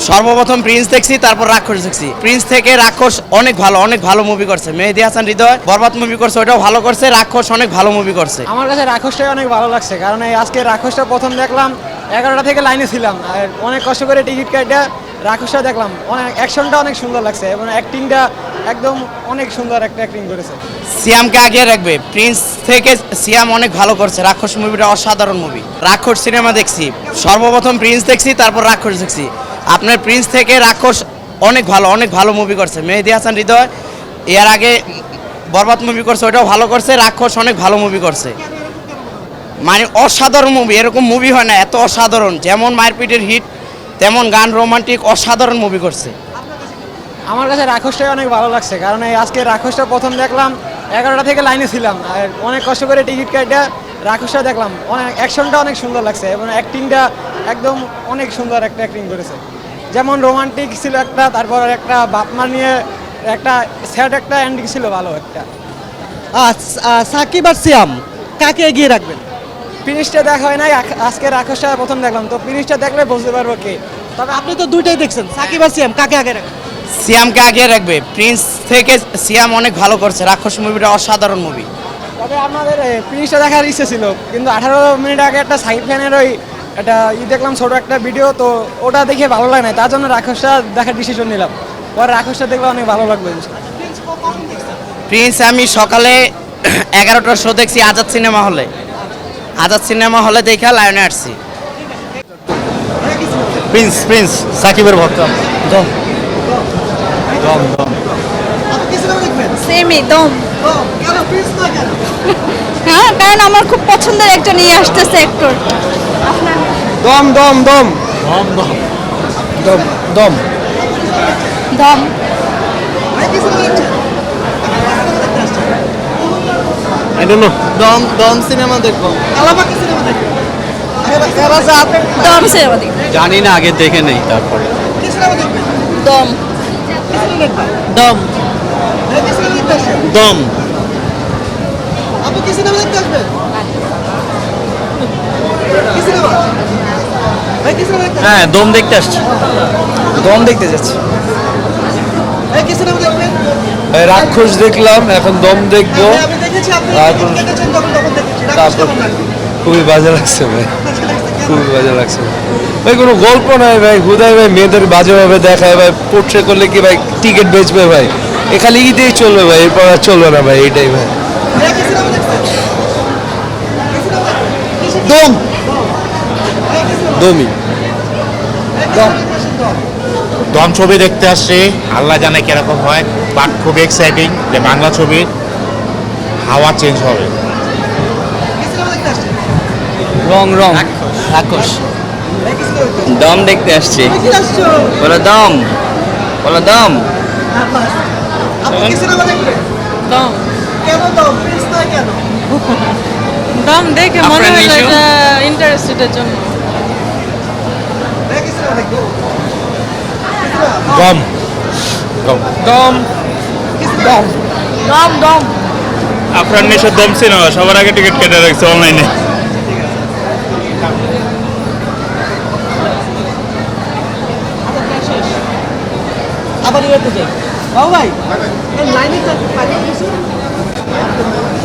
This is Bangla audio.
সর্বপ্রথম প্রিন্স দেখছি, তারপর রাক্ষস দেখছি। প্রিন্স থেকে রাক্ষস অনেক ভালো মুভি করছে। মেহেদী হাসান হৃদয় বরবাদ মুভি করছে, ওটাও ভালো করছে। রাক্ষস অনেক ভালো মুভি করছে। আমার কাছে রাক্ষসটাই অনেক ভালো লাগছে, কারণ এই আজকে রাক্ষসটা প্রথম দেখলাম, 11টা থেকে লাইনে ছিলাম, আর অনেক কষ্ট করে টিকিট কাটা রাক্ষসটা দেখলাম। অনেক অ্যাকশনটা অনেক সুন্দর লাগছে এবং অ্যাক্টিংটা একদম অনেক সুন্দর একটা অ্যাক্টিং করেছে। সিয়ামকে আগে রাখবে। প্রিন্স থেকে সিয়াম অনেক ভালো করছে। রাক্ষস মুভিটা অসাধারণ মুভি। রাক্ষস সিনেমা দেখছি, সর্বপ্রথম প্রিন্স দেখছি, তারপর রাক্ষস দেখছি। আপনার প্রিন্স থেকে রাক্ষস অনেক ভালো মুভি করছে। মেহেদী হাসান হৃদয় এর আগে বরবাদ মুভি করছে, ওটাও ভালো করছে। রাক্ষস অনেক ভালো মুভি করছে, মানে অসাধারণ মুভি। এরকম মুভি হয় না এত অসাধারণ। যেমন মারপিটের হিট, তেমন গান, রোমান্টিক, অসাধারণ মুভি করছে। আমার কাছে রাক্ষসটাই অনেক ভালো লাগছে, কারণ এই আজকে রাক্ষসটা প্রথম দেখলাম, 11টা থেকে লাইনে ছিলাম, আর অনেক কষ্ট করে টিকিট কাটা রাক্ষসটা দেখলাম। অনেক অ্যাকশনটা অনেক সুন্দর লাগছে এবং অ্যাক্টিংটা একদম অনেক সুন্দর একটা অ্যাক্টিং করেছে। যেমন রোমান্টিক ছিল একটা, তারপর একটা বাপমা নিয়ে একটা স্যাড একটা এন্ডিং ছিল ভালো একটা। সাকিব আর সিয়াম কাকে এগিয়ে রাখবেন? ফিনিশটা দেখা হয় নাই, আজকে রাক্ষসটা প্রথম দেখলাম, তো ফিনিশটা দেখলে বুঝতে পারবো কে। তবে আপনি তো দুইটাই দেখছেন, সাকিব আর সিয়াম কাকে আগে রাখবেন? সিয়ামকে আগে রাখবে। প্রিন্স থেকে সিয়াম অনেক ভালো করছে। রাক্ষস মুভিটা অসাধারণ মুভি। তবে আমাদের ফিনিশটা দেখার ইচ্ছে ছিল, কিন্তু 18 মিনিট আগে একটা সাকিব খানের ওই একটা দেখলাম ছোট একটা ভিডিও, তো ওটা দেখে ভালো লাগে না, তার জন্য রাক্ষসটা দেখার ডিসিশন নিলাম। পরে রাক্ষসটা দেখলে অনেক ভালো লাগবে। প্রিন্স আমি সকালে 11টার শো দেখছি আজাদ সিনেমা হলে দেখা লায়নে আসছি। প্রিন্স সাকিবের ভক্ত। দম দম দম সেমই দম। হ্যাঁ, কারণ আমার খুব পছন্দের একজন নিয়ে আসতেছে অ্যাক্টর। দম দম দম দম দম দম দম। I don't know. দম সিনেমা দেখবো। দম সিনেমা দেখি। জানি না, আগে দেখে নেই তারপরে। দম। দম দম আপু কি সিনেমা দেখতে আসবে? কি সিনেমা? ভাই কি সিনেমা দেখতে? হ্যাঁ, দম দেখতে আসছি। দম দেখতে যাচ্ছি। ভাই কি সিনেমা দেখবেন? রাক্ষস দেখলাম, এখন দম দেখবো। আমি দেখেছি আপনি তারপর- দেখেছেন, তখন দেখেছি। তারপর খুবই বাজে লাগছে ভাই, খুবই বাজে লাগছে ভাই। কোনো গল্প নাই ভাই, হুদাই ভাই মেয়েদের বাজেভাবে দেখায় ভাই। পোর্ট্রে করলে কি ভাই টিকিট বেচবে ভাই? এখানে ঈদেই চলবে ভাই, এরপর আর চলবে না ভাই, এইটাই ভাই। ভাই কি সিনেমা দেখছেন? দম দমই দম ছবি দেখতে আসছি। আল্লাহ জানে কিরকম হয়, বাট খুব এক্সাইটিং যে বাংলা ছবির হাওয়া চেঞ্জ হবে। রং রাক্ষস। দম দেখতে আসছি। বলো দম। আপু কি সিনেমা দেখবেন? দম। কেন দম? প্রিন্স নয় কেন? দম দেখে মনে আপনার হলো নিশু? এটা ইন্টারেস্টেডের জন্য। ভাই কি সিনেমা দেখবেন? দম দম দম দম। আপনার নেশা দম সিনেমা সবার আগে টিকিট কেটে রাখছে অনলাইনে। আবার ইয়েতে যাই। বাবু ভাই, এই লাইনে তো পাঠিয়ে দিয়েছো।